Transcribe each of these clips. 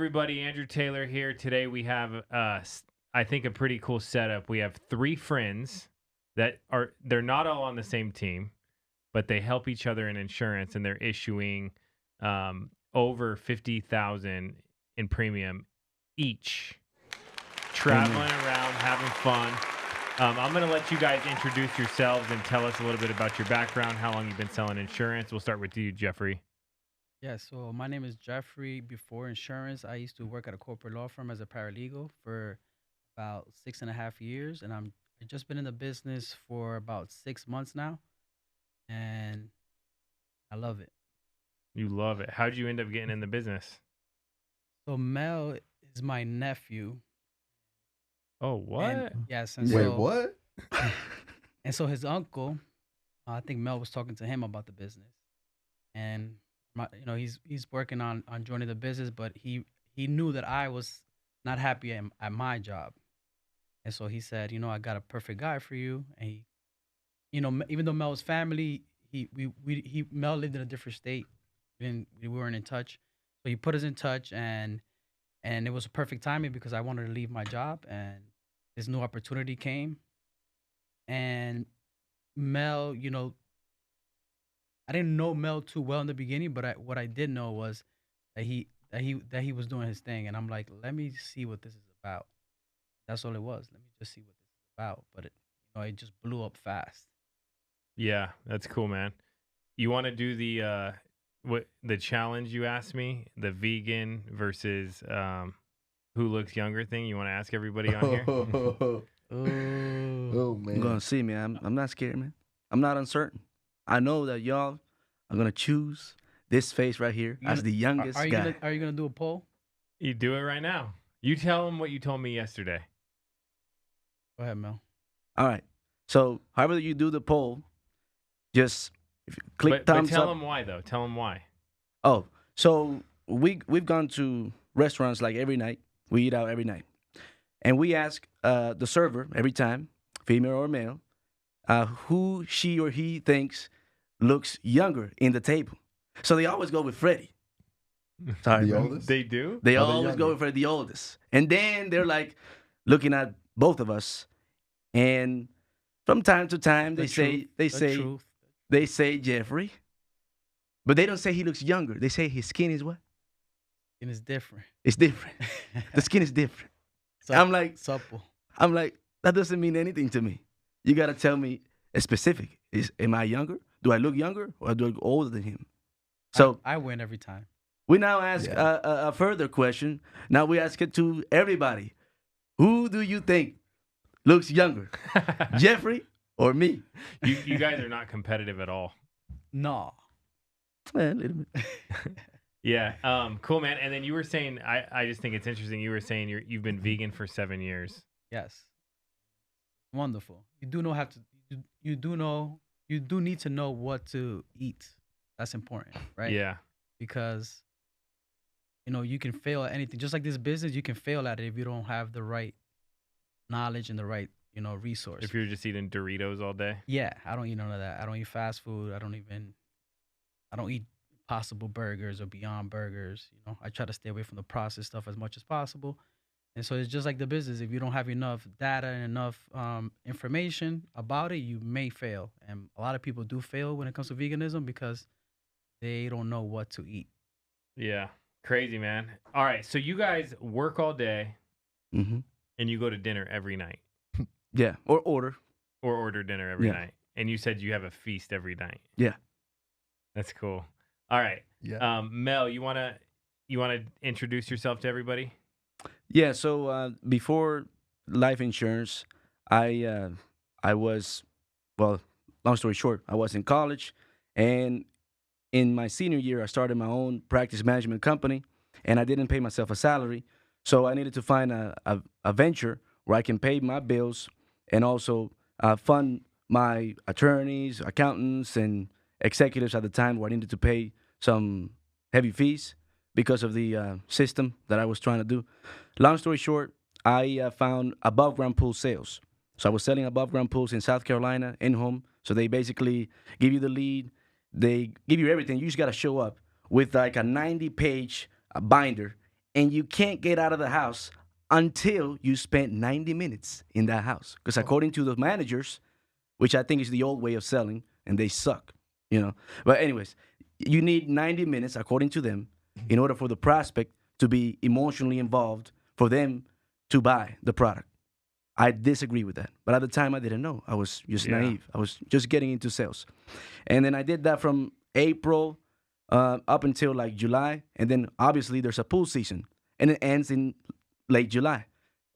everybody. Andrew Taylor here. Today we have, I think, a pretty cool setup. We have three friends they're not all on the same team, but they help each other in insurance, and they're issuing over 50,000 in premium each, traveling around, having fun. I'm going to let you guys introduce yourselves and tell us a little bit about your background, how long you've been selling insurance. We'll start with you, Jeffrey. Yeah, so my name is Jeffrey. Before insurance, I used to work at a corporate law firm as a paralegal for about 6.5 years, and I've just been in the business for about 6 months now, and I love it. You love it. How'd you end up getting in the business? So Mel is my nephew, Oh, and what? yes, Wait, what? and so his uncle, I think Mel was talking to him about the business, and he's working on joining the business, but he knew that I was not happy at my job. And so he said, I got a perfect guy for you. And even though Mel's family, Mel lived in a different state, we weren't in touch. So he put us in touch, and it was perfect timing because I wanted to leave my job, and this new opportunity came. And Mel, I didn't know Mel too well in the beginning, but what I did know was that he was doing his thing, and I'm like, let me see what this is about. That's all it was. Let me just see what this is about. But it just blew up fast. Yeah, that's cool, man. You want to do the challenge you asked me, the vegan versus who looks younger thing? You want to ask everybody on here? Oh, Oh, I'm gonna man. see, man. I'm not scared, man. I'm not uncertain. I know that y'all are gonna choose this face right here you as gonna, the youngest are you guy. gonna do a poll? You do it right now. You tell them what you told me yesterday. Go ahead, Mel. All right. So, however you do the poll, just if you click But thumbs tell up. them why, though. Tell them why. Oh, so we've gone to restaurants like every night. We eat out every night, and we ask the server every time, female or male, who she or he thinks looks younger in the table. So they always go with Freddie. Sorry, The bro. oldest? They do? They Oh, the always go younger. for the oldest. And then they're like looking at both of us. And from time to time The they say truth. they The say truth. they say Jeffrey. But they don't say he looks younger. They say his skin is what? And it's different. It's different. The skin is different. I'm like supple. that doesn't mean anything to me. You gotta tell me a specific. Am I younger? Do I look younger or do I look older than him? So I win every time. we now ask Yeah. a further question. Now we ask it to everybody. Who do you think looks younger, Jeffrey or me? You guys are not competitive at all. No. A little bit. Yeah. Cool, man. And then you were saying, I just think it's interesting. You were saying you've been vegan for 7 years. Yes. Wonderful. You do know have to. You do know. You do need to know what to eat. That's important, right? Yeah. Because you can fail at anything. Just like this business, you can fail at it if you don't have the right knowledge and the right resource. If you're just eating Doritos all day. Yeah, I don't eat none of that. I don't eat fast food. I don't eat Possible Burgers or Beyond Burgers. I try to stay away from the processed stuff as much as possible. And so it's just like the business. If you don't have enough data and enough information about it, you may fail. And a lot of people do fail when it comes to veganism because they don't know what to eat. Yeah. Crazy, man. All right. So you guys work all day Mm-hmm. and you go to dinner every night Yeah, or order. or order dinner every Yeah. night. And you said you have a feast every night. Yeah. That's cool. All right. Yeah. Mel, you wanna introduce yourself to everybody? Yeah. So before life insurance, I was, well, long story short, I was in college, and in my senior year, I started my own practice management company, and I didn't pay myself a salary, so I needed to find a venture where I can pay my bills and also fund my attorneys, accountants, and executives at the time where I needed to pay some heavy fees because of the system that I was trying to do. Long story short, I found above ground pool sales. So I was selling above ground pools in South Carolina in home. So they basically give you the lead, they give you everything. You just got to show up with like a 90-page binder and you can't get out of the house until you spend 90 minutes in that house. Because according to the managers, which I think is the old way of selling, and they suck, you know. But anyways, you need 90 minutes, according to them, in order for the prospect to be emotionally involved for them to buy the product. I disagree with that. But at the time, I didn't know. I was just naive. I was just getting into sales. And then I did that from April up until like July. And then obviously there's a pool season. And it ends in late July.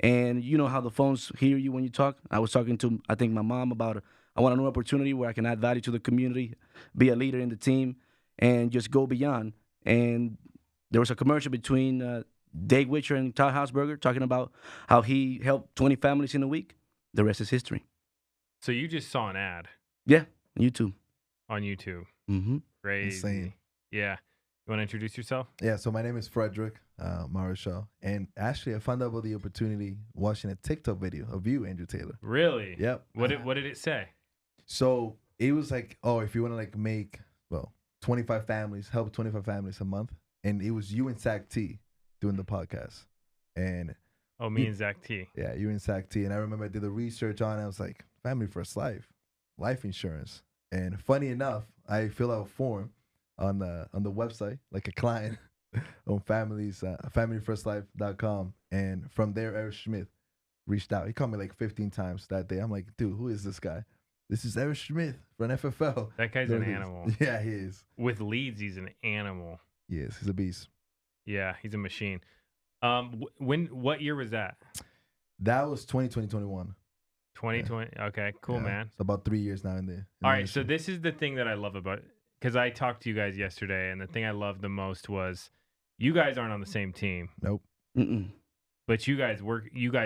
And you know how the phones hear you when you talk. I was talking to, I think, my mom about I want a new opportunity where I can add value to the community, be a leader in the team, and just go beyond. And there was a commercial between Dave Witcher and Todd Hausberger talking about how he helped 20 families in a week. The rest is history. So you just saw an ad Yeah, YouTube. on YouTube. Mm-hmm. Crazy. Insane. Yeah. You want to introduce yourself? Yeah, so my name is Frederick Marichal, and actually I found out about the opportunity watching a TikTok video of you, Andrew Taylor. Really? Yep. What did it say? So it was like, oh, if you want to like make 25 families, help 25 families a month, and it was you and Zach T doing the podcast, and Oh, me and Zach T. yeah, you and Zach T, and I remember I did the research on it. I was like, family first life insurance, and funny enough, I filled out a form on the website like a client on familyfirstlife.com, and from there Eric Schmidt reached out. He called me like 15 times that day. I'm like, dude, who is this guy? This is Eric Schmidt from FFL. That guy's There an it is. animal. Yeah, he is. With leads, he's an animal. He is. He's a beast. Yeah, he's a machine. What year was that? That was 2020-21. 2020. Okay, cool, Yeah. man. It's about 3 years now in the All right, so this is the thing that I love about it, because I talked to you guys yesterday, and the thing I loved the most was you guys aren't on the same team, Nope. Mm-mm. but you guys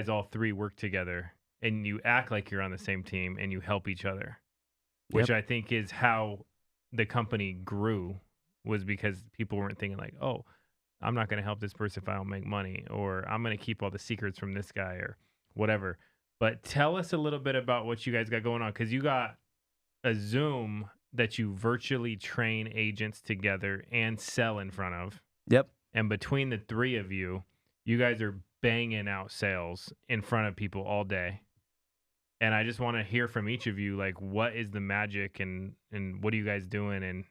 all three work together, and you act like you're on the same team, and you help each other, which I think is how the company grew, was because people weren't thinking like, oh, I'm not going to help this person if I don't make money, or I'm going to keep all the secrets from this guy, or whatever. But tell us a little bit about what you guys got going on, because you got a Zoom that you virtually train agents together and sell in front of. Yep. And between the three of you, you guys are banging out sales in front of people all day. And I just want to hear from each of you, like, what is the magic, and what are you guys doing,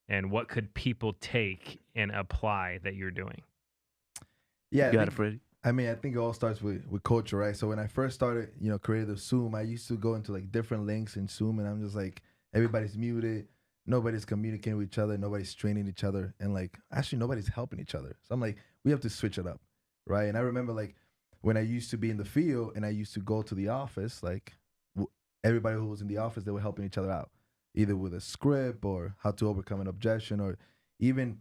and what could people take and apply that you're doing? Yeah, You got it, Freddie. I mean, I think it all starts with culture, right? So when I first started, creative Zoom, I used to go into like different links in Zoom, and I'm just like, everybody's muted, nobody's communicating with each other, nobody's training each other, and like actually nobody's helping each other. So I'm like, we have to switch it up, right? And I remember like when I used to be in the field and I used to go to the office, like everybody who was in the office, they were helping each other out, either with a script or how to overcome an objection, or even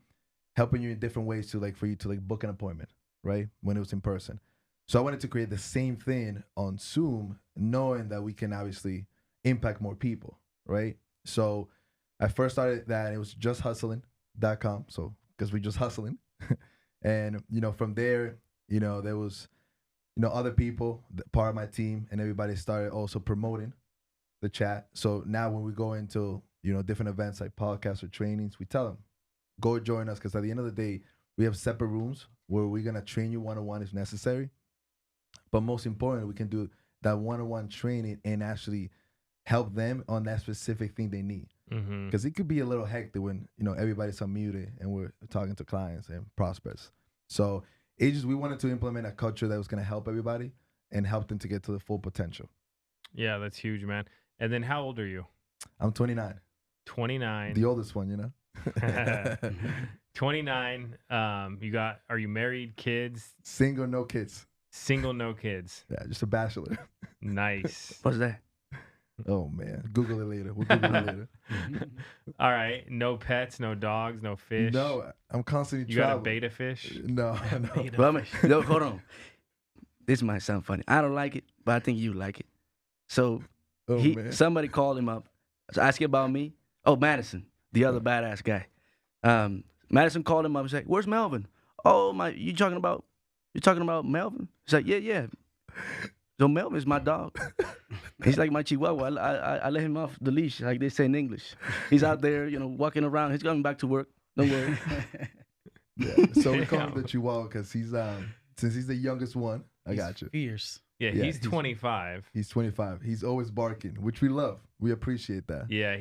helping you in different ways to like for you to like book an appointment, right? When it was in person. So I wanted to create the same thing on Zoom, knowing that we can obviously impact more people, right? So I first started that, and it was justhustling.com. So because we just hustling. And, from there, there was, other people, part of my team, and everybody started also promoting the chat. So now when we go into, different events like podcasts or trainings, we tell them, go join us, because at the end of the day, we have separate rooms where we're going to train you one-on-one if necessary. But most importantly, we can do that one-on-one training and actually help them on that specific thing they need. Because it could be a little hectic when, everybody's unmuted and we're talking to clients and prospects. So we wanted to implement a culture that was going to help everybody and help them to get to the full potential. Yeah, that's huge, man. And then how old are you? I'm 29. 29. The oldest one, 29. Are you married, kids? Single, no kids. Single, no kids. Yeah, just a bachelor. Nice. What's that? Oh, man. Google it later. We'll Google it later. All right. No pets, no dogs, no fish. No, I'm constantly You traveling. got a beta fish? No. Well, no, hold on. This might sound funny. I don't like it, but I think you like it. So Man. somebody called him up, asking about me. Oh, Madison, the other badass guy. Madison called him up and said, "Where's Melvin?" "Oh, you talking about Melvin?" He's like, "Yeah." So Melvin's my dog. He's like my chihuahua. I let him off the leash, like they say in English. He's out there, walking around. He's coming back to work. Don't worry. Yeah. So we call him Damn. the Chihuahua because he's since he's the youngest one. I He's got you. Fierce. Yeah, Yeah, he's 25. He's 25. He's always barking, which we love. We appreciate that. Yeah,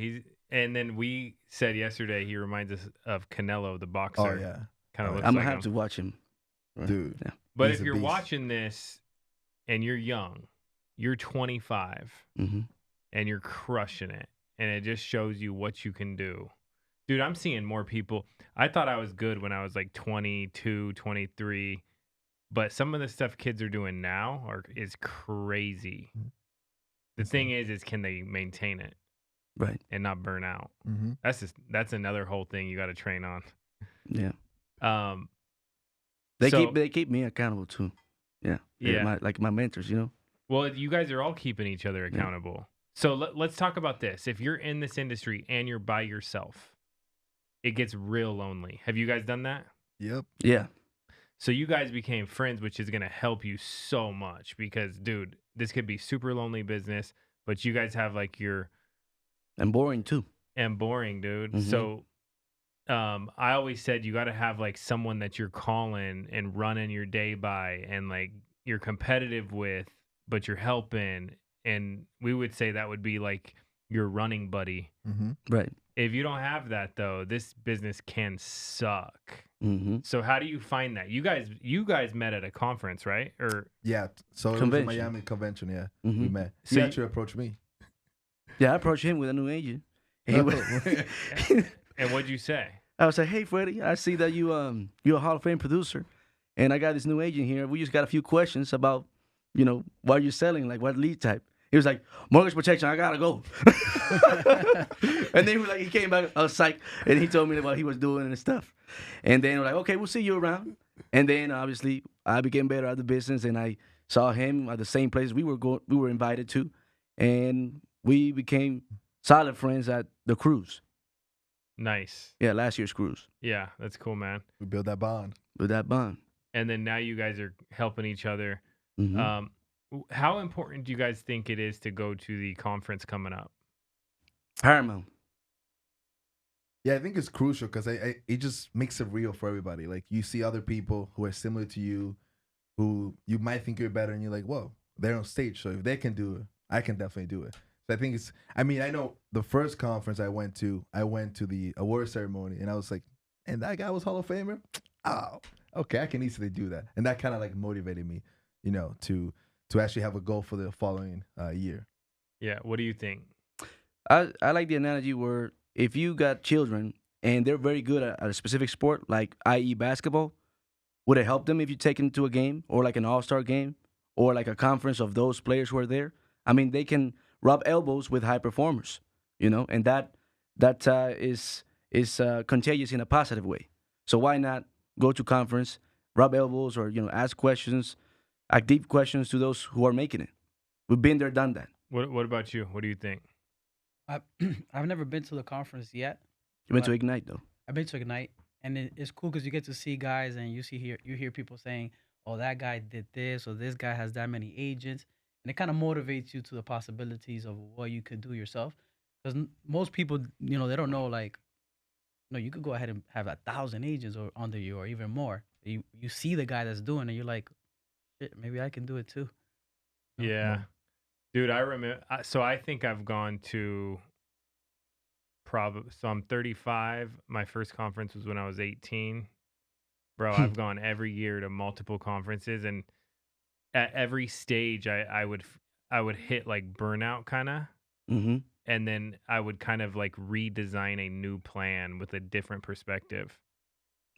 and then we said yesterday he reminds us of Canelo, the boxer. Oh yeah, Kind of Oh, looks yeah. I'm like gonna have him. to watch him. Right. dude. Yeah. But he's if a you're beast. watching this and you're young, you're 25 Mm-hmm. and you're crushing it, and it just shows you what you can do. Dude, I'm seeing more people. I thought I was good when I was like 22, 23, but some of the stuff kids are doing now is crazy. The thing is can they maintain it Right. and not burn out? Mm-hmm. That's another whole thing you got to train on. Yeah. Um, They so- keep me accountable too. Yeah. They're Yeah. my mentors. You know. Well, you guys are all keeping each other accountable. So let's talk about this. If you're in this industry and you're by yourself, it gets real lonely. Have you guys done that? Yep. Yeah. So you guys became friends, which is going to help you so much because, dude, this could be super lonely business, but you guys have like And boring too. and boring, dude. Mhm. So I always said you got to have like someone that you're calling and running your day by and like you're competitive with, but you're helping. And we would say that would be like your running buddy. Mm-hmm. Right. If you don't have that though, this business can suck. Mm-hmm. So how do you find that? You guys met at a conference, right? Or Yeah. So it was a Convention. Miami convention. Yeah, Mm-hmm. we met. So He you- actually approached me. Yeah, I approached him with a new agent. And he was- and what'd you say? I was like, "Hey, Freddie, I see that you're a Hall of Fame producer, and I got this new agent here. We just got a few questions about, what you're selling, like what lead type." He was like, "Mortgage protection, I gotta go." And then he came back, I was psyched, and he told me what he was doing and stuff. And then we're like, "Okay, we'll see you around." And then obviously I became better at the business, and I saw him at the same place we were invited to, and we became solid friends at the cruise. Nice. Yeah, last year's cruise Yeah, that's cool, man. We built that bond. with that bond. And then now you guys are helping each other. Mhm. How important do you guys think it is to go to the conference coming up? Paramount. Yeah, I think it's crucial because it just makes it real for everybody. Like you see other people who are similar to you, who you might think you're better, and you're like, whoa, they're on stage. So if they can do it, I can definitely do it. So I think it's. I mean, I know the first conference I went to the award ceremony, and I was like, and that guy was Hall of Famer. Oh, okay, I can easily do that, and that kind of like motivated me, to actually have a goal for the following year. Yeah, what do you think? I like the analogy where if you got children and they're very good at a specific sport, like i.e. basketball, would it help them if you take them to a game or like an all-star game or like a conference of those players who are there? I mean, they can rub elbows with high performers, and that is contagious in a positive way. So why not go to conference, rub elbows, or ask questions, ask deep questions to those who are making it. We've been there, done that. What about you? What do you think? I've never been to the conference yet. You went to But- Ignite though. I've been to Ignite, and it's cool because you get to see guys, and you hear people saying, "Oh, that guy did this," or "This guy has that many agents," and it kind of motivates you to the possibilities of what you could do yourself. Because most people, they don't know like, no, you could go ahead and have 1,000 agents or under you, or even more. You see the guy that's doing it, you're like, shit, maybe I can do it too. No. Yeah. Dude, I remember. So I think I've gone to so I'm 35. My first conference was when I was 18. Bro, I've gone every year to multiple conferences, and at every stage I would hit like burnout kind of, Mm-hmm. and then I would kind of like redesign a new plan with a different perspective.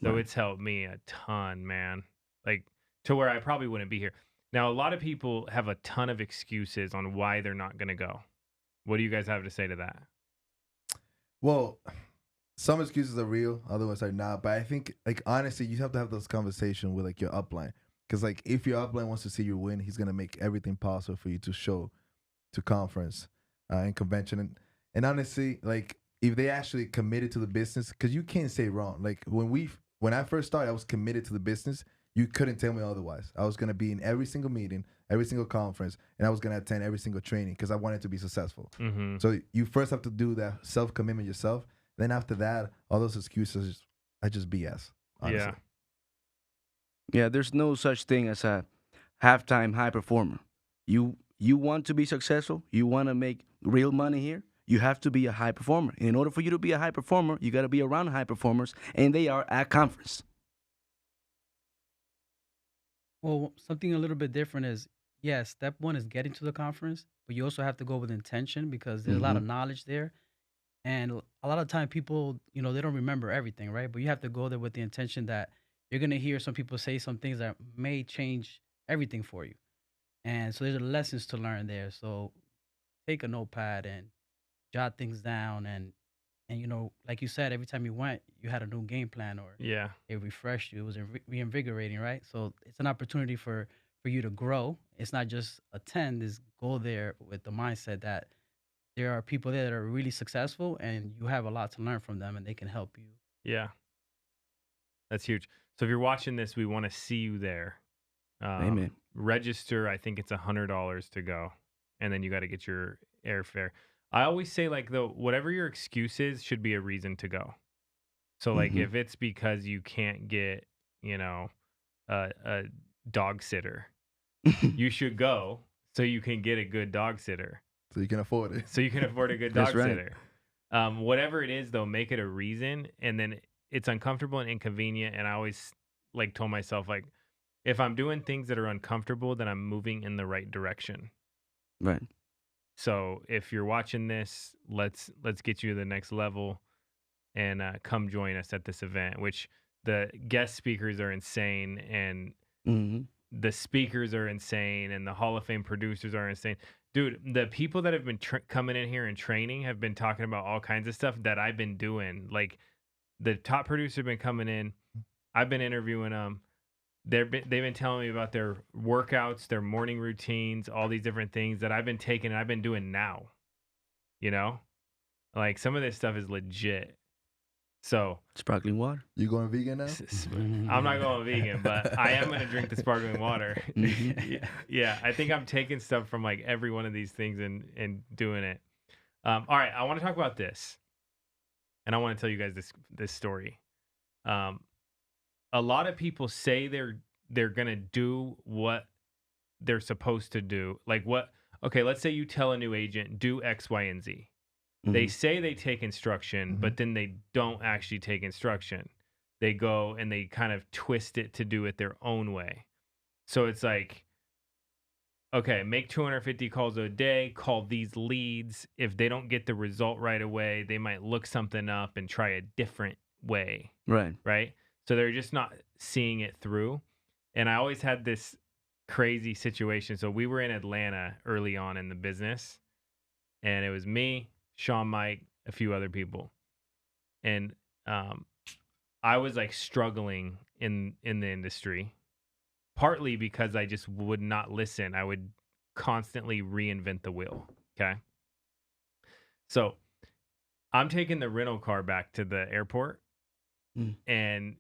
So Right. it's helped me a ton, man. Like to where I probably wouldn't be here. Now, a lot of people have a ton of excuses on why they're not going to go. What do you guys have to say to that? Well, some excuses are real, other ones are not. But I think, like, honestly, you have to have those conversations with, like, your upline. Because, like, if your upline wants to see you win, he's going to make everything possible for you to show to conference and convention. And honestly, like, if they actually committed to the business, because you can't say wrong. Like, when I first started, I was committed to the business. You couldn't tell me otherwise. I was going to be in every single meeting, every single conference, and I was going to attend every single training because I wanted to be successful. Mm-hmm. So you first have to do that self-commitment yourself. Then after that, all those excuses are just BS, honestly. Yeah. Yeah, there's no such thing as a halftime high performer. You want to be successful, you want to make real money here, you have to be a high performer. And in order for you to be a high performer, you got to be around high performers, and they are at conference. Well, something a little bit different is, yeah, step one is getting to the conference, but you also have to go with intention because there's a lot Mm-hmm. of knowledge there. And a lot of time people, they don't remember everything, right? But you have to go there with the intention that you're going to hear some people say some things that may change everything for you. And so there's lessons to learn there. So take a notepad and jot things down and like you said, every time you went, you had a new game plan or Yeah. it refreshed you. It was reinvigorating, right? So it's an opportunity for you to grow. It's not just attend, is go there with the mindset that there are people there that are really successful and you have a lot to learn from them and they can help you. Yeah. That's huge. So if you're watching this, we want to see you there. Amen. Register, I think it's $100 to go. And then you got to get your airfare. I always say, like, though, whatever your excuse is should be a reason to go. So, like, Mm-hmm. if it's because you can't get, a dog sitter, you should go so you can get a good dog sitter. So you can afford it. So you can afford a good That's dog right. sitter. Whatever it is, though, make it a reason. And then it's uncomfortable and inconvenient. And I always, like, told myself, like, if I'm doing things that are uncomfortable, then I'm moving in the right direction. Right. So if you're watching this, let's get you to the next level and come join us at this event, which the guest speakers are insane and Mm-hmm. the speakers are insane and the Hall of Fame producers are insane. Dude, the people that have been coming in here and training have been talking about all kinds of stuff that I've been doing. Like the top producer have been coming in. I've been interviewing them. They've been telling me about their workouts, their morning routines, all these different things that I've been taking and I've been doing now. You know, like some of this stuff is legit. So Sparkling water. You going vegan now? I'm not going vegan, but I am going to drink the sparkling water. Mhm. Yeah, I think I'm taking stuff from like every one of these things and doing it. All right, I want to talk about this, and I want to tell you guys this story. A lot of people say they're gonna do what they're supposed to do. Like what? Okay, let's say you tell a new agent do X, Y, and Z. They Mhm. say they take instruction, but then they don't actually take instruction. They go and they kind of twist it to do it their own way. So it's like, okay, make 250 calls a day, call these leads. If they don't get the result right away, they might look something up and try a different way, Right. right? So they're just not seeing it through. And I always had this crazy situation. So we were in Atlanta early on in the business, and it was me, Sean, Mike, a few other people. And I was like struggling in the industry, partly because I just would not listen. I would constantly reinvent the wheel. Okay. So I'm taking the rental car back to the airport, Mm. and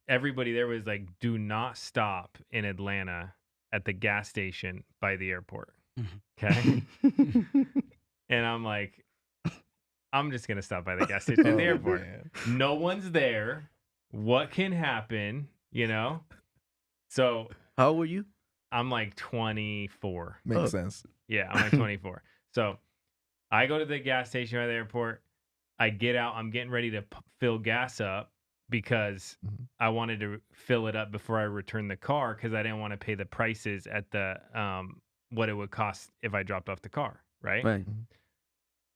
everybody there was like, do not stop in Atlanta at the gas station by the airport. Okay. And I'm like, I'm just going to stop by the gas station at the airport. Man. No one's there. What can happen? You know? So How old were you? I'm like 24. Makes sense. Yeah, I'm like 24. So I go to the gas station at the airport. I get out. I'm getting ready to fill gas up because Mhm. I wanted to fill it up before I return the car because I didn't want to pay the prices at the what it would cost if I dropped off the car. Right. Right.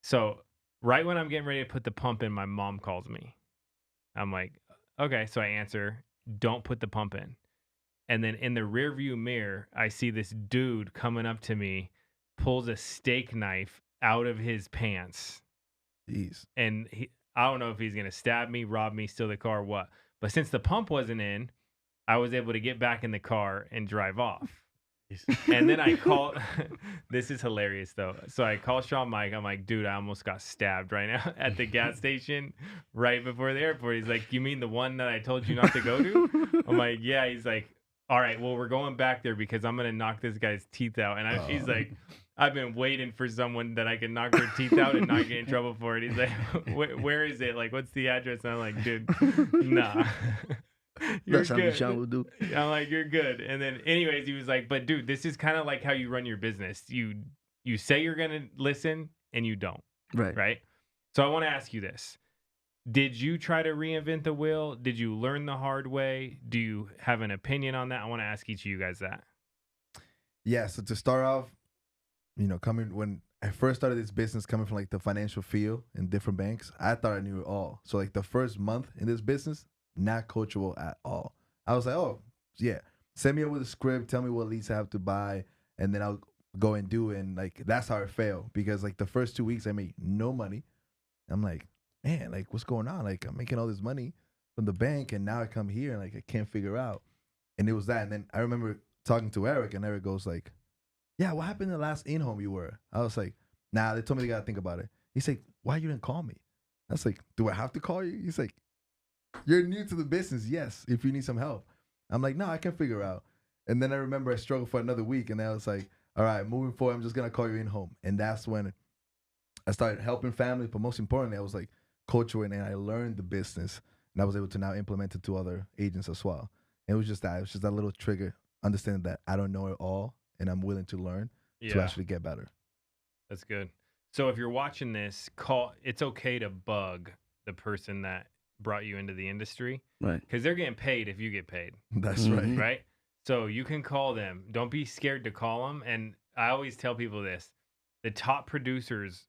So right when I'm getting ready to put the pump in, my mom calls me. I'm like, okay. So I answer, don't put the pump in. And then in the rear view mirror, I see this dude coming up to me, pulls a steak knife out of his pants. Jeez. And I don't know if he's going to stab me, rob me, steal the car, what. But since the pump wasn't in, I was able to get back in the car and drive off. And then I call, this is hilarious though. So I call Sean Mike. I'm like, dude, I almost got stabbed right now at the gas station right before the airport. He's like, you mean the one that I told you not to go to? I'm like, yeah. He's like, all right, well, we're going back there because I'm going to knock this guy's teeth out. And he's like, I've been waiting for someone that I can knock their teeth out and not get in trouble for it. He's like, where is it? Like, what's the address? And I'm like, dude, nah. You're That's something good. Sean will do. I'm like, you're good. And then, anyways, he was like, but dude, this is kind of like how you run your business. You say you're gonna listen and you don't, Right. right? So I want to ask you this: did you try to reinvent the wheel? Did you learn the hard way? Do you have an opinion on that? I want to ask each of you guys that. Yeah. So to start off, coming when I first started this business, coming from like the financial field in different banks, I thought I knew it all. So like the first month in this business, not coachable at all. I was like, oh yeah, send me over the script, tell me what leads I have to buy, and then I'll go and do it. And like that's how it failed because like the first 2 weeks I made no money. I'm like, man, like what's going on? Like I'm making all this money from the bank, and now I come here and like I can't figure out. And it was that. And then I remember talking to Eric, and Eric goes like, yeah, what happened in the last in-home you were? I was like, nah, they told me they got to think about it. He's like, why you didn't call me? I was like, do I have to call you? He's like, you're new to the business. Yes, if you need some help. I'm like, no, I can figure out. And then I remember I struggled for another week, and then I was like, all right, moving forward, I'm just going to call you in-home. And that's when I started helping families, but most importantly, I was like coaching, and I learned the business, and I was able to now implement it to other agents as well. And it was just that. It was just that little trigger, understanding that I don't know it all, and I'm willing to learn to actually get better. That's good. So if you're watching this, it's okay to bug the person that brought you into the industry. Right. Because they're getting paid if you get paid. That's right. Right? So you can call them. Don't be scared to call them. And I always tell people this. The top producers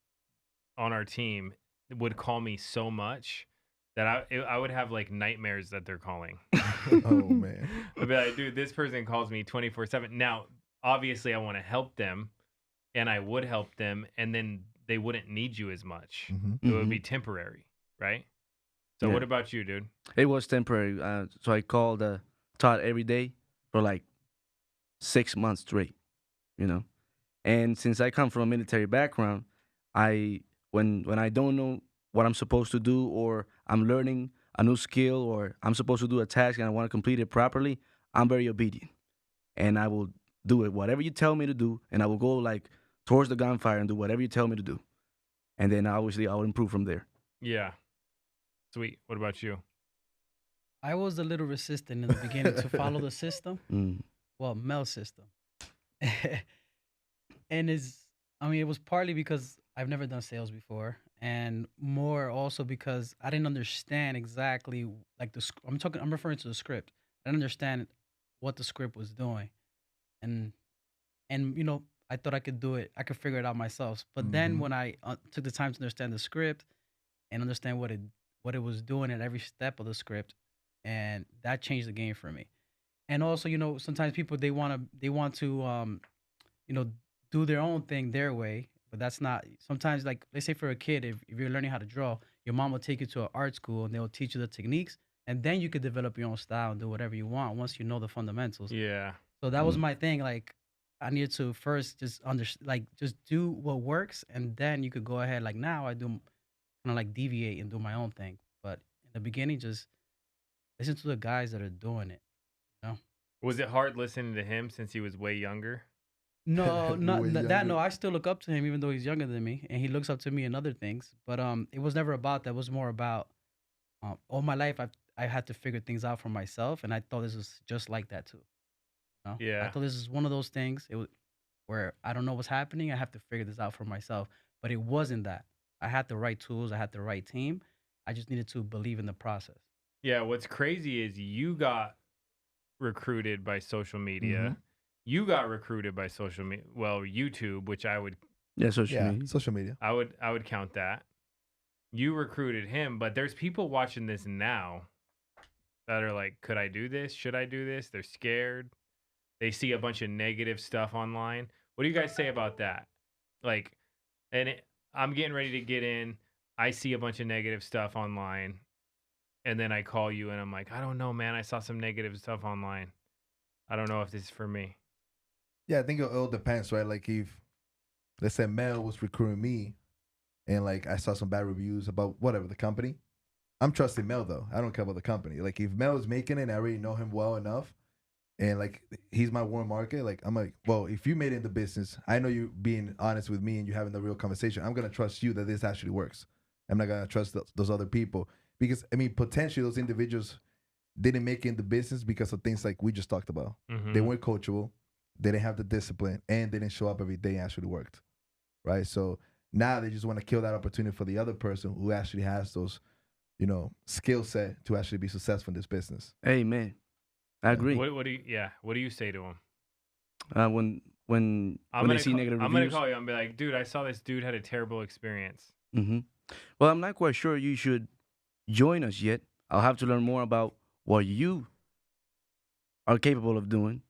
on our team would call me so much that I would have like nightmares that they're calling. Oh, man. I'd be like, dude, this person calls me 24/7. Now, obviously, I want to help them, and I would help them, and then they wouldn't need you as much. Mm-hmm. It would be temporary, right? So Yeah. what about you, dude? It was temporary. So I called Todd every day for like 6 months straight, And since I come from a military background, when I don't know what I'm supposed to do, or I'm learning a new skill, or I'm supposed to do a task and I want to complete it properly, I'm very obedient, and I will do it whatever you tell me to do, and I will go like towards the gunfire and do whatever you tell me to do, and then obviously I'll improve from there. Yeah. Sweet. What about you? I was a little resistant in the beginning to follow the system. Mm. Well, Mel's system. And it was partly because I've never done sales before, and more also because I didn't understand exactly like I'm referring to the script. I didn't understand what the script was doing, and I thought I could do it. I could figure it out myself. But then when I took the time to understand the script and understand what it was doing at every step of the script, and that changed the game for me. And also, sometimes people they want to do their own thing their way, but that's not. Sometimes, like let's say for a kid, if you're learning how to draw, your mom will take you to an art school and they'll teach you the techniques, and then you could develop your own style and do whatever you want once you know the fundamentals. Yeah. So that was my thing. Like I needed to first just just do what works, and then you could go ahead. Like now, I do kind of like deviate and do my own thing. But in the beginning, just listen to the guys that are doing it. Was it hard listening to him since he was way younger? No, not Way that. No, younger. I still look up to him, even though he's younger than me, and he looks up to me in other things. But it was never about that. It was more about all my life. I had to figure things out for myself, and I thought this was just like that too. Yeah. I thought this is one of those things. It was where I don't know what's happening. I have to figure this out for myself. But it wasn't that. I had the right tools. I had the right team. I just needed to believe in the process. Yeah. What's crazy is you got recruited by social media. Mm-hmm. You got recruited by social media. Well, YouTube, which I would Social media. Social media. I would count that. You recruited him, but there's people watching this now that are like, could I do this? Should I do this? They're scared. They see a bunch of negative stuff online. What do you guys say about that? Like, I'm getting ready to get in. I see a bunch of negative stuff online, and then I call you and I'm like, I don't know, man. I saw some negative stuff online. I don't know if this is for me. Yeah, I think it all depends, right? Like if, let's say Mel was recruiting me, and like I saw some bad reviews about whatever the company, I'm trusting Mel though. I don't care about the company. Like if Mel is making it, and I already know him well enough, and like he's my warm market. Like I'm like, well, if you made it in the business, I know you being honest with me and you having the real conversation. I'm gonna trust you that this actually works. I'm not gonna trust those other people because I mean potentially those individuals didn't make it in the business because of things like we just talked about. Mhm. They weren't coachable, they didn't have the discipline, and they didn't show up every day and actually worked, right? So now they just want to kill that opportunity for the other person who actually has those, skill set to actually be successful in this business. Amen. I agree. What do you what do you say to him? When they see negative I'm gonna reviews. call you and be like, dude, I saw this dude had a terrible experience. Well, I'm not quite sure you should join us yet. I'll have to learn more about what you are capable of doing,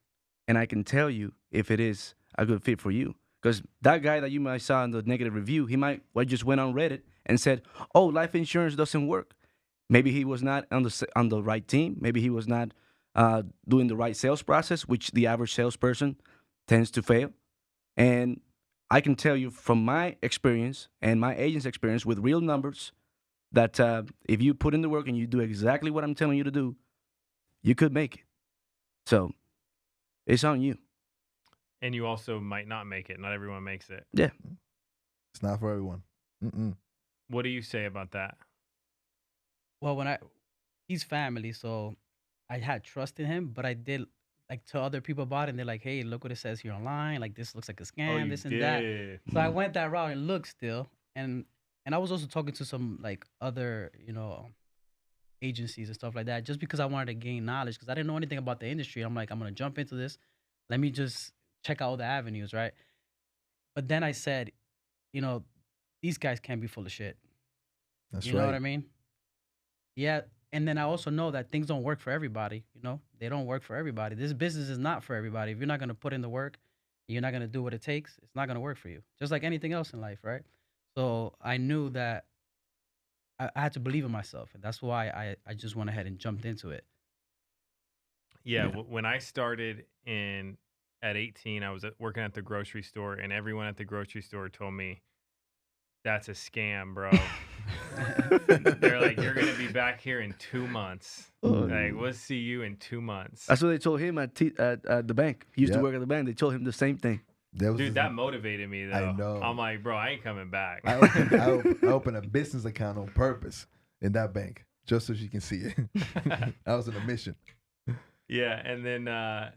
and I can tell you if it is a good fit for you. Because that guy that you might saw in the negative review, he might just went on Reddit and said, "Oh, life insurance doesn't work." Maybe he was not on the right team. Maybe he was not doing the right sales process, which the average salesperson tends to fail. And I can tell you from my experience and my agent's experience with real numbers that if you put in the work and you do exactly what I'm telling you to do, you could make it. So it's on you. And you also might not make it. Not everyone makes it. Yeah. It's not for everyone. Mm-mm. What do you say about that? Well, he's family, so I had trust in him, but I did like tell other people about it, and they're like, "Hey, look what it says here online. Like this looks like a scam, this and that." So I went that route and looked still, and I was also talking to some like other agencies and stuff like that, just because I wanted to gain knowledge because I didn't know anything about the industry. I'm like, I'm gonna jump into this. Let me just check out the avenues, right? But then I said, you know, these guys can't be full of shit. That's You know what right. I mean? Yeah. And then I also know that things don't work for everybody. They don't work for everybody. This business is not for everybody. If you're not going to put in the work, you're not going to do what it takes, it's not going to work for you. Just like anything else in life, right? So I knew that I had to believe in myself. And that's why I just went ahead and jumped into it. Yeah, when I started at 18, I was working at the grocery store, and everyone at the grocery store told me, "That's a scam, bro." They're like, "You're gonna be back here in 2 months. Like, we'll see you in 2 months." That's what they told him at the bank. He used to Yep. work at the bank. They told him the same thing. Dude, that motivated me though. I know. I'm like, bro, I ain't coming back. I opened a business account on purpose in that bank just so she can see it. I was on a mission. Yeah, and then,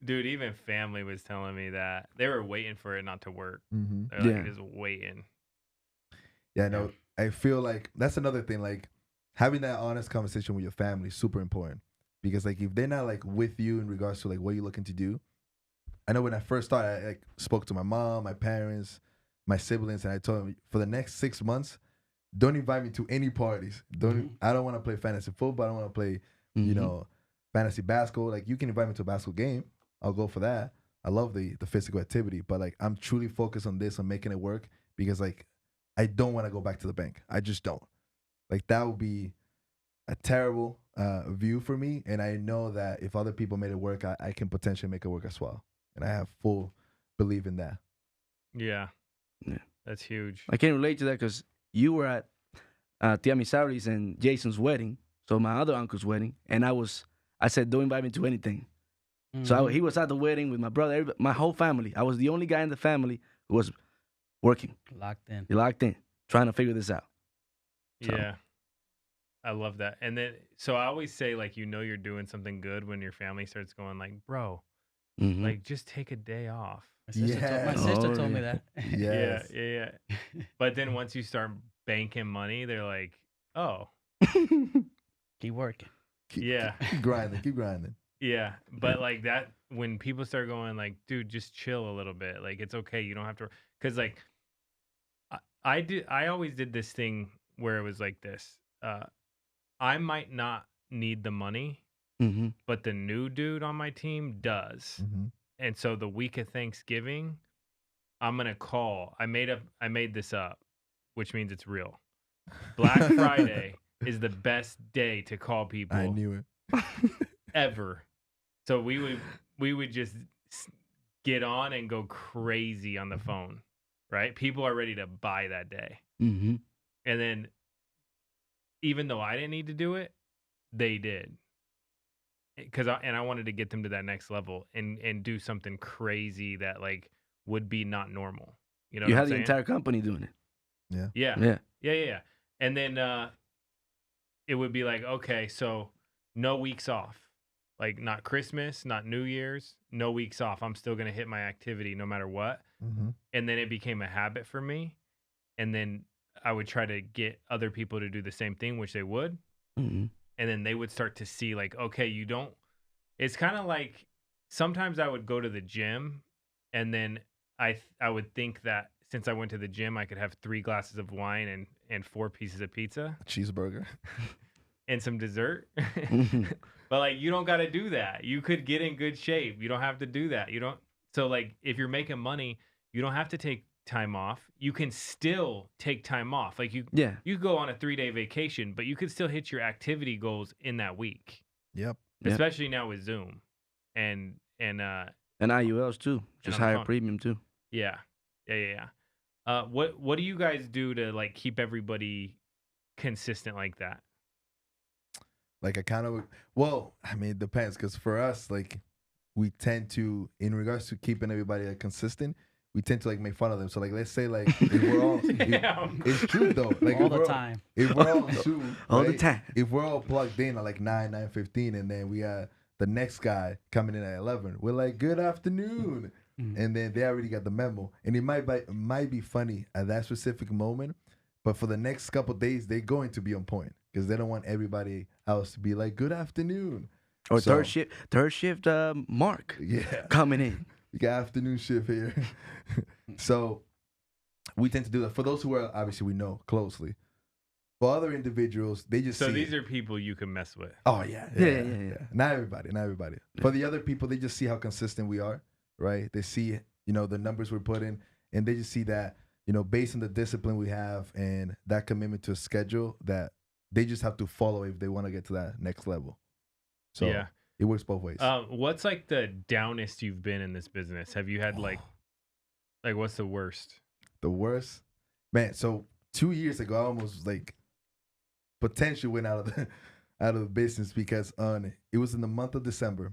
dude, even family was telling me that they were waiting for it not to work. Mm-hmm. They're Yeah. like, just waiting. Yeah, no, I feel like that's another thing. Like having that honest conversation with your family is super important because, like, if they're not like with you in regards to like what you're looking to do, I know when I first started, I like spoke to my mom, my parents, my siblings, and I told them for the next 6 months, don't invite me to any parties. I don't want to play fantasy football. I don't want to play, fantasy basketball. Like you can invite me to a basketball game, I'll go for that. I love the physical activity, but like I'm truly focused on this, on making it work because like I don't want to go back to the bank. I just don't. Like that would be a terrible view for me, and I know that if other people made it work, I can potentially make it work as well. And I have full belief in that. Yeah. Yeah. That's huge. I can relate to that because you were at Tia Misari's and Jason's wedding, so my other uncle's wedding, and I said, don't invite me to anything. So he was at the wedding with my brother, my whole family. I was the only guy in the family who was working. Locked in. You're locked in, trying to figure this out. So. Yeah. I love that. And then, so I always say, like, you're doing something good when your family starts going, like, bro, like, just take a day off. My sister told me that. Yes. Yeah. But then once you start banking money, they're like, oh. Keep working. Keep grinding. Yeah. But like that, when people start going like, dude, just chill a little bit. Like, it's okay. You don't have to, because like, I always did this thing where it was like this. I might not need the money, but the new dude on my team does. And so the week of Thanksgiving, I'm gonna call. I made this up, which means it's real. Black Friday is the best day to call people. I knew it. Ever. So we would just get on and go crazy on the phone, right? People are ready to buy that day. And then even though I didn't need to do it, they did. Because I wanted to get them to that next level and do something crazy that like would be not normal. You know, you what had I'm the saying? entire company doing it. Yeah. And then it would be like, okay, so no weeks off. Like not Christmas, not New Year's, no weeks off. I'm still going to hit my activity no matter what. Mm-hmm. And then it became a habit for me. And then I would try to get other people to do the same thing, which they would. Mhm. And then they would start to see like, okay, you don't, it's kind of like sometimes I would go to the gym and then I would think that since I went to the gym, I could have 3 glasses of wine and 4 pieces of pizza Cheeseburger. and some dessert. Mhm. But like you don't got to do that. You could get in good shape. You don't have to do that. You don't. So like if you're making money, you don't have to take time off. You can still take time off. Like Yeah. you go on a 3-day vacation, but you could still hit your activity goals in that week. Yep. Yep. Especially now with Zoom. And And IULs too. Just on the higher phone. premium too. yeah. What do you guys do to like keep everybody consistent like that? Like well, I mean, it depends, because for us, like, we tend to, in regards to keeping everybody like consistent, we tend to like make fun of them. So like, let's say like if we're all, Damn. it's true though. Like all if the we're time. If we're all Zoom, All the right? time. If we're all plugged in at like 9:15, and then we got the next guy coming in at 11, we're like, good afternoon. Mhm. And then they already got the memo. And it might be funny at that specific moment, but for the next couple days, they're going to be on point because they don't want everybody else to be like, good afternoon. Or So- third shift Mark Yeah. coming in. We got afternoon shift here. So we tend to do that. For those who are, obviously we know closely. For other individuals, they just So see these it. are people you can mess with. Oh yeah. Yeah. Not everybody. For the other people, they just see how consistent we are, right? They see, the numbers we're putting, and they just see that, based on the discipline we have and that commitment to a schedule, that they just have to follow if they want to get to that next level. So Yeah. it works both ways. What's like the downest you've been in this business? Have you had like what's the worst? The worst, man. So 2 years ago, I almost like potentially went out of the business because it was in the month of December.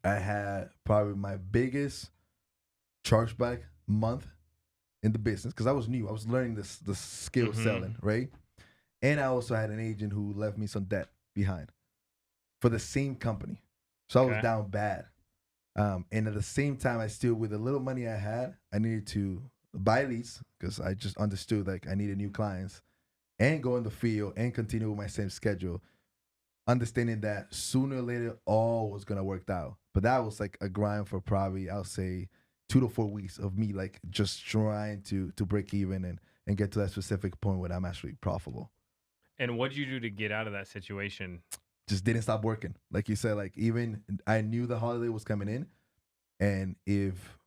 I had probably my biggest chargeback month in the business because I was new. I was learning the skill of Mhm. selling, right? And I also had an agent who left me some debt behind for the same company, so I was Okay. down bad. And at the same time, I still, with the little money I had, I needed to buy leads because I just understood like I needed new clients and go in the field and continue with my same schedule, understanding that sooner or later all was gonna work out. But that was like a grind for probably, I'll say, 2 to 4 weeks of me like just trying to break even and get to that specific point where I'm actually profitable. And what'd you do to get out of that situation? Just didn't stop working. Like you said, like even I knew the holiday was coming in, and if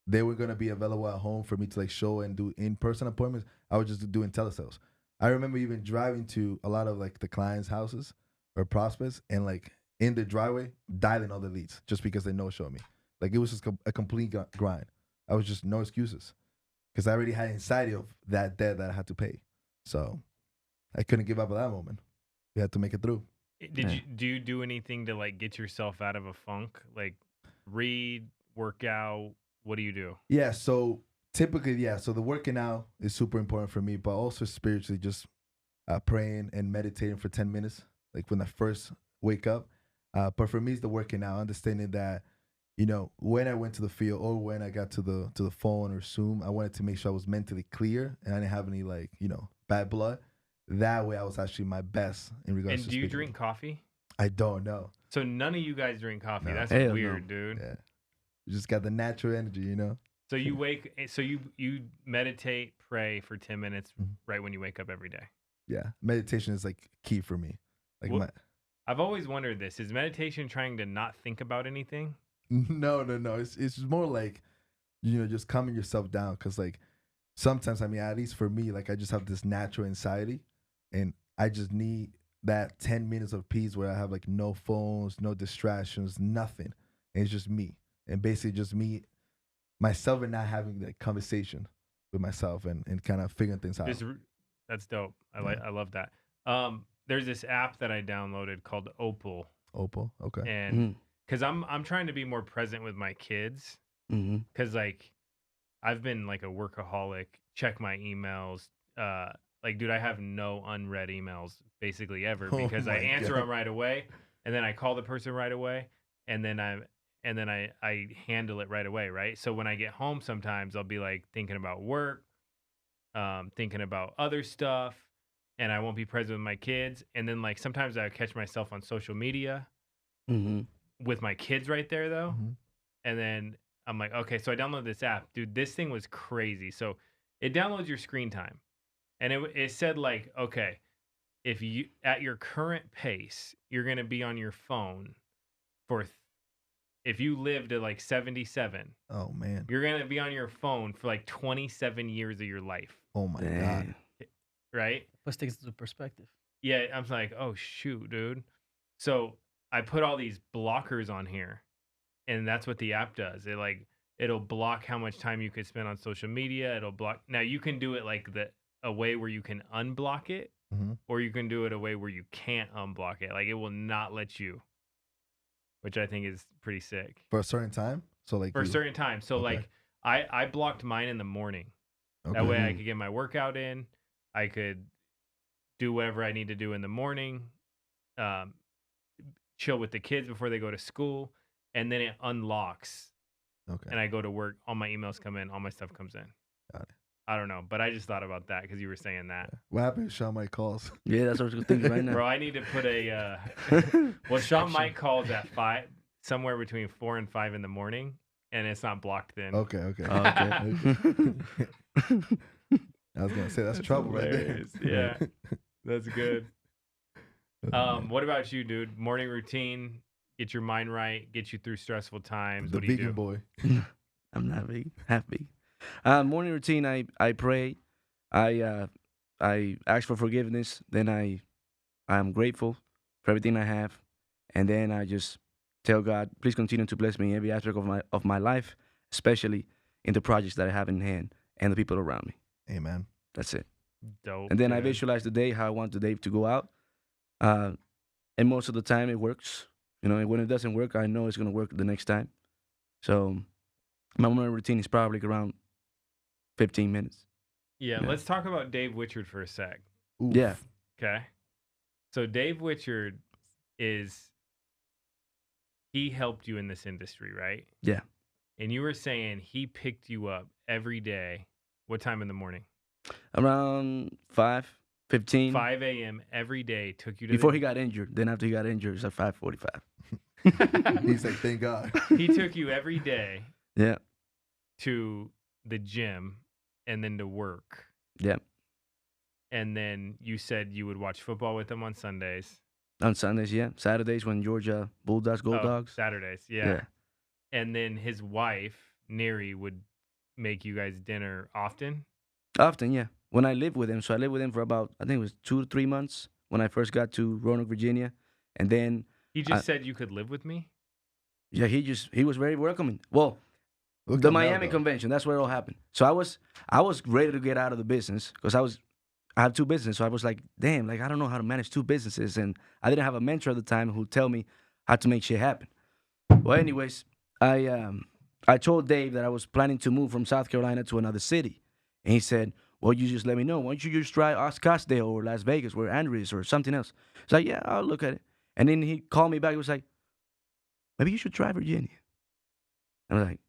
they were gonna be available at home for me to like show and do in-person appointments, I was just doing telesales. I remember even driving to a lot of like the clients' houses or prospects, and like in the driveway dialing all the leads just because they no-show me. Like it was just a complete grind. I was just no excuses because I already had anxiety of that debt that I had to pay. So I couldn't give up at that moment. We had to make it through. Do you do anything to like get yourself out of a funk? Like read, work out? What do you do? Yeah, so typically, yeah. So the working out is super important for me, but also spiritually, just praying and meditating for 10 minutes, like when I first wake up. But for me, it's the working out, understanding that, when I went to the field or when I got to the phone or Zoom, I wanted to make sure I was mentally clear and I didn't have any like, bad blood. That way I was actually my best in regards And to do you speaking. drink coffee? I don't know. So none of you guys drink coffee. No. That's Hell weird, no. dude. Yeah. You just got the natural energy, So you meditate, pray for 10 minutes Mhm. right when you wake up every day. Yeah. Meditation is like key for me. Like What- I've always wondered this. Is meditation trying to not think about anything? No. It's more like, just calming yourself down. Because like sometimes, I mean, at least for me, like I just have this natural anxiety, and I just need that 10 minutes of peace where I have like no phones, no distractions, nothing. And it's just me, and basically just me, myself, and not having that conversation with myself and kind of figuring things out. That's dope. Yeah. I love that. There's this app that I downloaded called Opal, Opal, okay. and because I'm trying to be more present with my kids, Mm-hmm. because like I've been like a workaholic, check my emails, like dude, I have no unread emails basically ever Oh because I my answer God. them right away, and then I call the person right away, and then I handle it right away, right? So when I get home, sometimes I'll be like thinking about work, thinking about other stuff, and I won't be present with my kids. And then like sometimes I catch myself on social media Mm-hmm. with my kids right there though. Mhm. And then I'm like, okay, so I downloaded this app. Dude, this thing was crazy. So it downloads your screen time. And it said like, okay, if you at your current pace, you're going to be on your phone for if you live to like 77, Oh man. you're going to be on your phone for like 27 years of your life, Oh my God. Damn. right? Puts things into perspective. Yeah, I'm like, oh shoot, dude. So I put all these blockers on here, and that's what the app does. It'll block how much time you could spend on social media. It'll block. Now you can do it like a way where you can unblock it, hmm or you can do it a way where you can't unblock it. Like it will not let you, which I think is pretty sick For a certain time. So like for a you. certain time. So Okay. like I blocked mine in the morning. Okay. That way I Mhm. could get my workout in. I could do whatever I need to do in the morning. Um, chill with the kids before they go to school, and then it unlocks, Okay. and I go to work. All my emails come in. All my stuff comes in. Got it. I don't know, but I just thought about that because you were saying that, What happened if Sean Mike calls? Yeah, that's what I was thinking right now. bro. I need to put a. Well, Sean Mike calls at 5, somewhere between 4 and 5 in the morning, and it's not blocked then. Okay. Okay. Okay. I was gonna say that's trouble right there. hilarious. Yeah, that's good. Oh, man. What about you, dude? Morning routine, get your mind right, get you through stressful times. The What do you vegan do? boy. I'm not vegan, half vegan. Morning routine. I pray. I ask for forgiveness. Then I'm grateful for everything I have, and then I just tell God, please continue to bless me in every aspect of my life, especially in the projects that I have in hand and the people around me. Amen. That's it. Dope. And then I dude. visualize the day, how I want the day to go out. And most of the time it works. You know, and when it doesn't work, I know it's gonna work the next time. So my morning routine is probably around 15 minutes. Yeah, Yeah. let's talk about Dave Witchard for a sec. Oof. Yeah. Okay. So Dave Witchard he helped you in this industry, right? Yeah. And you were saying he picked you up every day. What time in the morning? Around 5:15. 5 a.m. every day, took you to Before he got injured. Then after he got injured, it's at 5:45. He's like, thank God. he took you every day Yeah. to the gym and then to work. Yeah. And then you said you would watch football with him on Sundays. On Sundays, yeah. Saturdays when Georgia Bulldogs, Gold Dogs. Saturdays, yeah. And then his wife, Neri, would make you guys dinner often. Often, yeah. When I lived with him, so I lived with him for about, I think it was 2 to 3 months when I first got to Roanoke, Virginia. And then, He just said you could live with me. yeah, he was very welcoming. Well, Look the at Mel, Miami though. convention, that's where it all happened. So I was ready to get out of the business because I have 2 businesses. So I was like, damn, like I don't know how to manage 2 businesses. And I didn't have a mentor at the time who tell me how to make shit happen. Well, anyways, I told Dave that I was planning to move from South Carolina to another city. And he said, well, you just let me know. Why don't you just try Scottsdale or Las Vegas where Andrew is or something else? It's like, yeah, I'll look at it. And then he called me back. He was like, maybe you should try Virginia. I was like,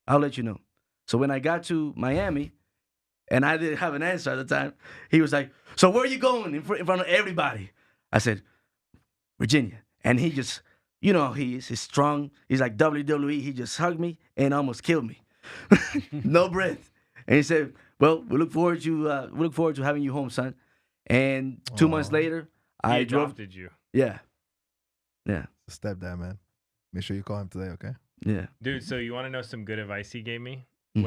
I'll let you know. So when I got to Miami, and I didn't have an answer at the time, he was like, so where are you going in front of everybody? I said, Virginia. And he just, you know, he's strong. He's like WWE. He just hugged me and almost killed me. No breath. And he said, well, we look forward to having you home, son. And 2 months Aw. later, He I drove. adopted you. Yeah. Stepdad, man. Make sure you call him today, okay? Yeah. Dude, so you want to know some good advice he gave me? Mhm.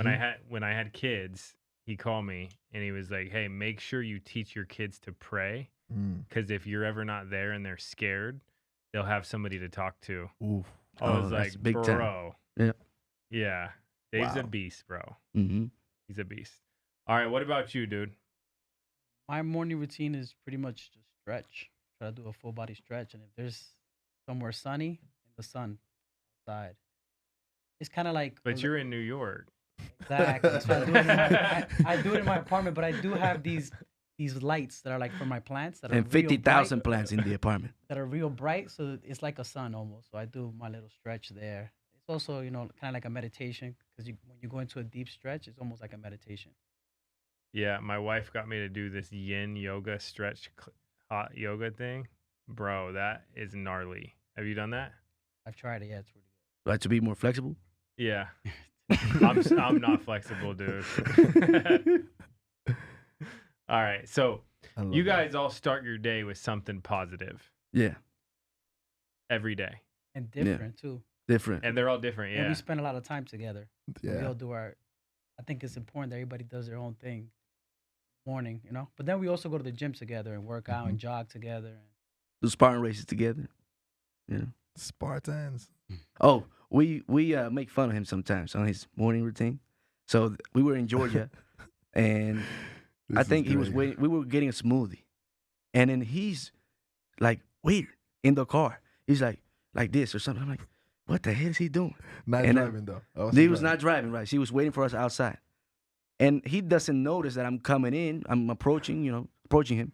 When I had kids, he called me and he was like, "Hey, make sure you teach your kids to pray, Mm. because if you're ever not there and they're scared, they'll have somebody to talk to." Oof. I Oh, was that's like, big time. "Bro, Yeah. yeah, Dave's a Wow. beast, bro. Mm-hmm. He's a beast." All right, what about you, dude? My morning routine is pretty much just stretch. Try to do a full body stretch, and if there's somewhere sunny, in the sun, outside, it's kind of like. But you're in New York. Exactly. So I do it in my apartment, but I do have these these lights that are like for my plants that are And real 50,000 bright, plants in the apartment. that are real bright. So it's like a sun almost. So I do my little stretch there. It's also, you know, kind of like a meditation because when you go into a deep stretch, it's almost like a meditation. Yeah, my wife got me to do this yin yoga stretch hot yoga thing. Bro, that is gnarly. Have you done that? I've tried it. Yeah, it's really Like to be more flexible. Yeah. good. I'm not flexible, dude. All right. So I love you that. guys all start your day with something positive Yeah, every day. And different too. different. And they're all different. And Yeah. we spend a lot of time together. So we Yeah. all do our. I think it's important that everybody does their own thing. Morning, you know. But then we also go to the gym together and work out and jog together. Do sparring races together. Yeah. Spartans. Oh, we make fun of him sometimes on his morning routine. So we were in Georgia, and I This think is he was great. waiting. We were getting a smoothie, and then he's like weird in the car. He's like this or something. I'm like, what the hell is he doing? Not and, driving though. I wasn't He was driving. not driving, right? She was waiting for us outside. And he doesn't notice that I'm coming in. I'm approaching him.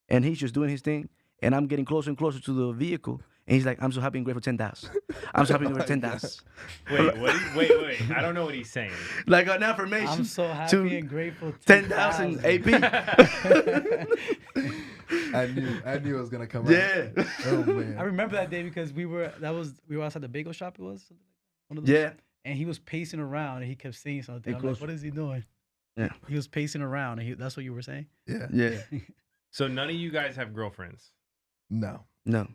And he's just doing his thing. And I'm getting closer and closer to the vehicle. And he's like, I'm so happy and grateful 10,000. I'm so happy and grateful 10,000. Wait. I don't know what he's saying. Like an affirmation. I'm so happy to and grateful. 10,000 AP. I knew it was gonna come Yeah. out. Oh man. I remember that day because we were outside the bagel shop. It was something like that. One of those. Yeah. And he was pacing around and he kept saying something. Get I'm like, closer. what is he doing? Yeah. He was pacing around and that's what you were saying? Yeah. Yeah. So none of you guys have girlfriends. No. No.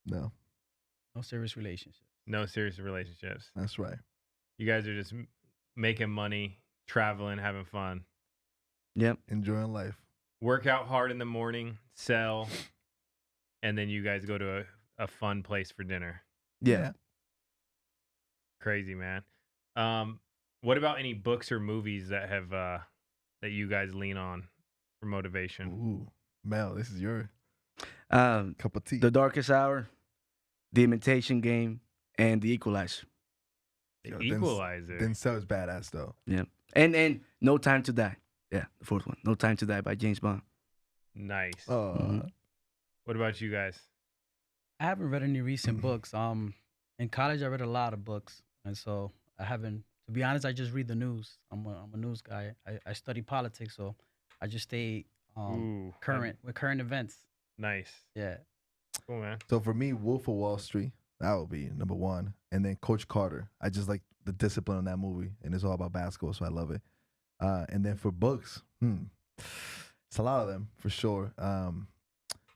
No. No serious relationship. No serious relationships. That's right. You guys are just making money, traveling, having fun. Yep. Enjoying life. Work out hard in the morning, sell, and then you guys go to a fun place for dinner. Yeah. Crazy, man. What about any books or movies that have that you guys lean on for motivation? Ooh. Mel, this is your Um, cup of tea. The Darkest Hour, The Imitation Game, and The Equalizer. Yo, Equalizer. Denzel is badass though. Yeah. And No Time to Die. Yeah, the fourth one. No Time to Die by James Bond. Nice. Mhm. What about you guys? I haven't read any recent books. In college I read a lot of books. And so I haven't, to be honest, I just read the news. I'm a news guy. I study politics, so I just stay Ooh, current with current events. Nice. Yeah. Cool, man. So for me, Wolf of Wall Street, that would be number one. And then Coach Carter. I just like the discipline in that movie. And it's all about basketball, so I love it. And then for books, it's a lot of them for sure.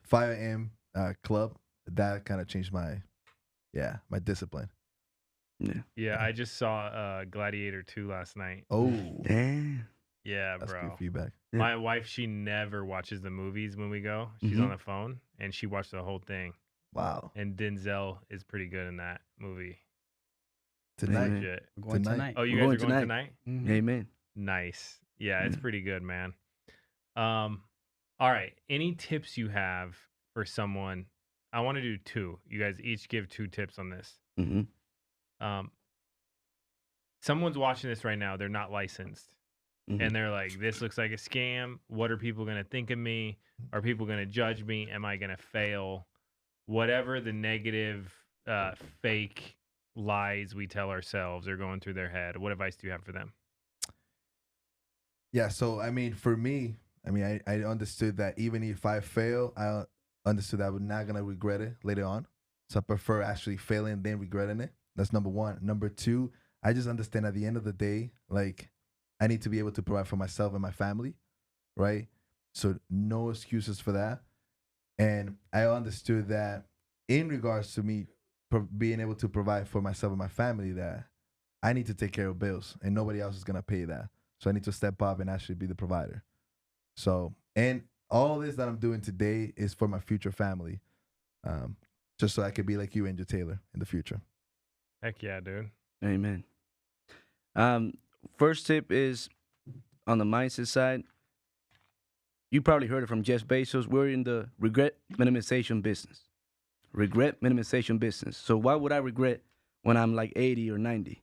Fire M Club, that kind of changed my discipline. Yeah. Yeah, I just saw Gladiator 2 last night. Oh, Damn. Yeah, that's bro. good feedback. Yeah. My wife, she never watches the movies when we go. She's Mhm. on the phone, and she watched the whole thing. Wow. And Denzel is pretty good in that movie. Tonight, Amen. Legit. We're going Tonight. tonight. Oh, you We're guys going are going tonight. tonight? Mhm. Amen. Nice. Yeah, it's Yeah. pretty good, man. All right. Any tips you have for someone? I want to do 2. You guys each give 2 tips on this. Mm-hmm. Someone's watching this right now. They're not licensed. Mhm. And they're like, this looks like a scam. What are people going to think of me? Are people going to judge me? Am I going to fail? Whatever the negative, fake lies we tell ourselves are going through their head. What advice do you have for them? Yeah, so I mean, for me, I understood that even if I fail, I understood that I'm not gonna regret it later on. So I prefer actually failing than regretting it. That's number one. Number two, I just understand at the end of the day, like I need to be able to provide for myself and my family, right? So no excuses for that. And I understood that in regards to me being able to provide for myself and my family, that I need to take care of bills and nobody else is gonna pay that. So I need to step up and actually be the provider. So, and all this that I'm doing today is for my future family, just so I could be like you, Angel Taylor, in the future. Heck yeah, dude. Amen. First tip is on the mindset side. You probably heard it from Jeff Bezos. We're in the regret minimization business. Regret minimization business. So why would I regret when I'm like 80 or 90?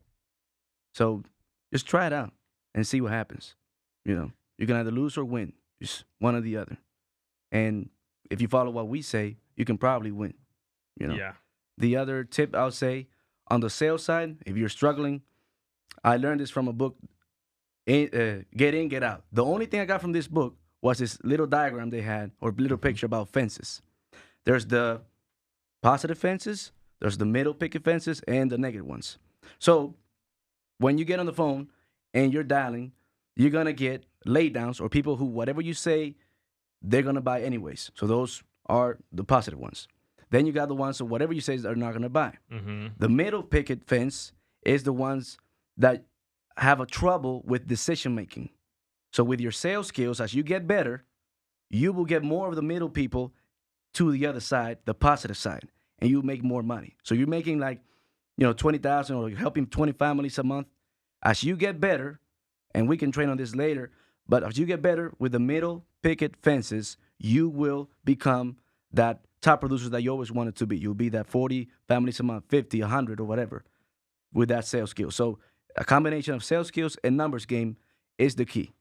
So just try it out and see what happens. You know, you can either lose or win. It's one or the other. And if you follow what we say, you can probably win. You know. Yeah. The other tip I'll say on the sales side, if you're struggling, I learned this from a book, Get In, Get Out. The only thing I got from this book was this little diagram they had or little picture about fences. There's the positive fences, there's the middle picket fences, and the negative ones. So when you get on the phone and you're dialing, you're gonna get laydowns or people who whatever you say, they're gonna buy anyways. So those are the positive ones. Then you got the ones that whatever you say they're not gonna buy. Mm-hmm. The middle picket fence is the ones that have a trouble with decision making. So with your sales skills, as you get better, you will get more of the middle people to the other side, the positive side, and you make more money. So you're making like, 20,000 or you're helping 20 families a month. As you get better, and we can train on this later, but as you get better with the middle picket fences, you will become that top producer that you always wanted to be. You'll be that 40 families a month, 50, 100 or whatever with that sales skill. So a combination of sales skills and numbers game is the key.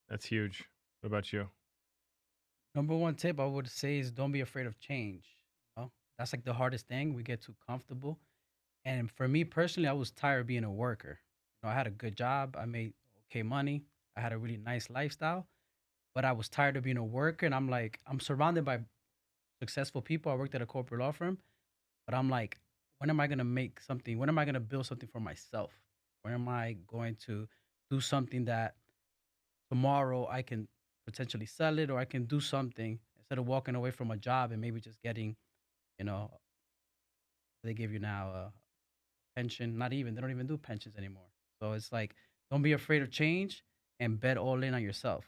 That's huge. What about you? Number one tip I would say is don't be afraid of change. That's like the hardest thing. We get too comfortable. And for me personally, I was tired of being a worker. I had a good job. I made okay money. I had a really nice lifestyle, but I was tired of being a worker. And I'm like, I'm surrounded by successful people. I worked at a corporate law firm, but I'm like, when am I going to make something? When am I going to build something for myself? When am I going to do something that tomorrow I can potentially sell it or I can do something instead of walking away from a job and maybe just getting, they give you now a pension. They don't even do pensions anymore. So it's like, don't be afraid of change and bet all in on yourself.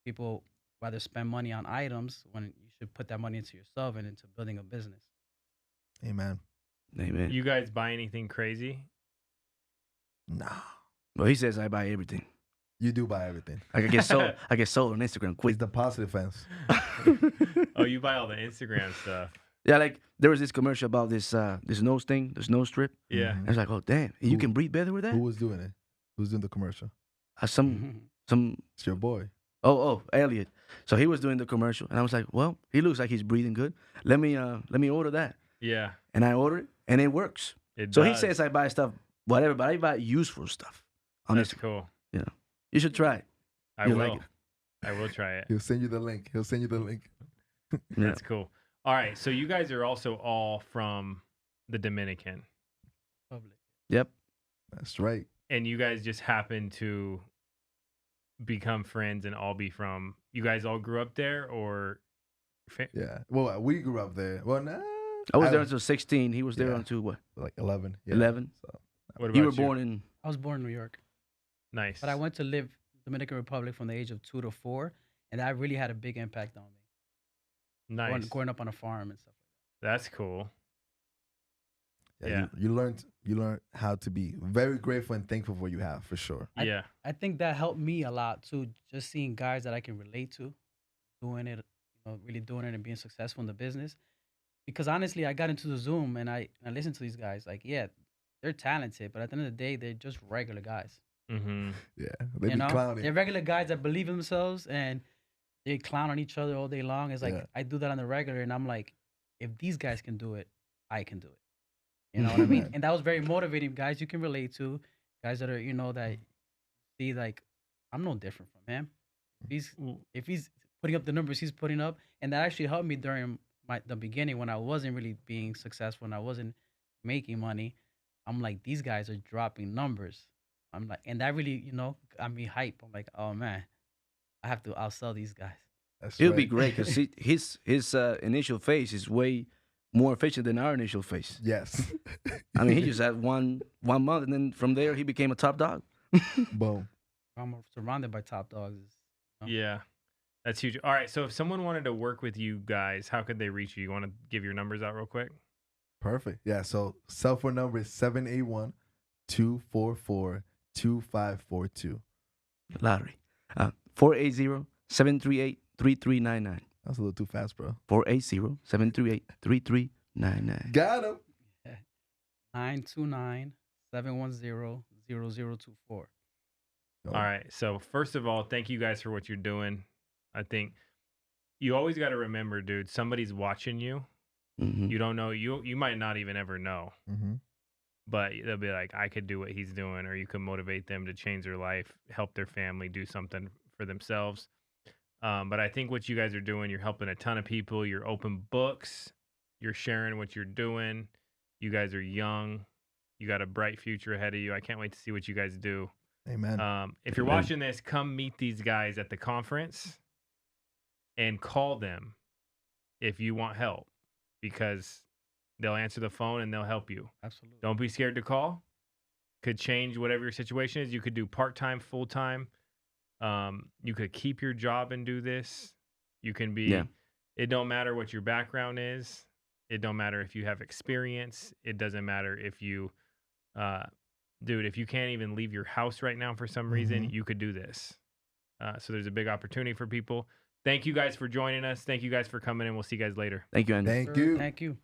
People rather spend money on items when you should put that money into yourself and into building a business. Amen. Amen. You guys buy anything crazy? Nah. Well, he says I buy everything. You do buy everything. I get sold on Instagram It's quick. the positive fence. Oh, you buy all the Instagram stuff. Yeah, like there was this commercial about this nose thing, this nose strip. Yeah. Mhm. And it's like, oh damn, you can breathe better with that. Who was doing it? Who's doing the commercial? Some It's your boy. Elliot. So he was doing the commercial, and I was like, well, he looks like he's breathing good. Let me order that. Yeah. And I order it, and it works. It So does. he says I buy stuff, whatever, but I buy useful stuff. On That's Instagram. cool. You should try it. I You'll will. like it. I will try it. He'll send you the link. Yeah. That's cool. All right. So you guys are also all from the Dominican, Public. Yep. That's right. and you guys just happen to become friends and all be from. You guys all grew up there, or? Yeah. Well, we grew up there. Well, nah. I was there until 16. He was there Yeah. until what? like 11. Yeah. 11. So What about You were born in. I was born in New York, Nice. but I went to live Dominican Republic from the age of 2 to 4, and that really had a big impact on me. Nice. Growing up on a farm and stuff. That's cool. yeah, Yeah. You learned how to be very grateful and thankful for what you have, for sure. Yeah. I think that helped me a lot too. Just seeing guys that I can relate to, doing it, really doing it and being successful in the business. Because honestly, I got into the Zoom and I listened to these guys. Like, yeah, they're talented, but at the end of the day, they're just regular guys. Mm-hmm. Yeah. They be clowning. They're regular guys that believe in themselves and they clown on each other all day long. It's like Yeah. I do that on the regular, and I'm like, if these guys can do it, I can do it. You know what I mean? And that was very motivating. Guys you can relate to, guys that are that see like I'm no different from him. If he's putting up the numbers he's putting up, and that actually helped me during the beginning when I wasn't really being successful and I wasn't making money. I'm like, these guys are dropping numbers. I'm like, and that really got me hype. I'm like, oh man, I'll sell these guys. That's It'll right. be great because his initial phase is way more efficient than our initial phase. Yes. I mean, he just had one month, and then from there he became a top dog. Boom. I'm surrounded by top dogs. Yeah. That's huge. All right. So if someone wanted to work with you guys, how could they reach you? You want to give your numbers out real quick? Perfect. Yeah. So cell phone number is 781-244-2542. Lottery. 480-738-3399. That's a little too fast, bro. 480-738-3399. Got him. 929-710-0024. All right. So first of all, thank you guys for what you're doing. I think you always got to remember, dude, somebody's watching you. Mhm. You don't know. You might not even ever know. Mm-hmm. But they'll be like, I could do what he's doing, or you can motivate them to change their life, help their family, do something for themselves. But I think what you guys are doing, you're helping a ton of people. You're open books. You're sharing what you're doing. You guys are young. You got a bright future ahead of you. I can't wait to see what you guys do. Amen. If you're Amen. watching this, come meet these guys at the conference and call them if you want help, because they'll answer the phone and they'll help you. Absolutely. Don't be scared to call. Could change whatever your situation is. You could do part-time, full-time. You could keep your job and do this. You can be, Yeah. it don't matter what your background is. It don't matter if you have experience. It doesn't matter if you, dude, if you can't even leave your house right now for some reason, you could do this. So there's a big opportunity for people. Thank you guys for joining us. Thank you guys for coming in. We'll see you guys later. Thank you, Andrew. Thank you. Thank you.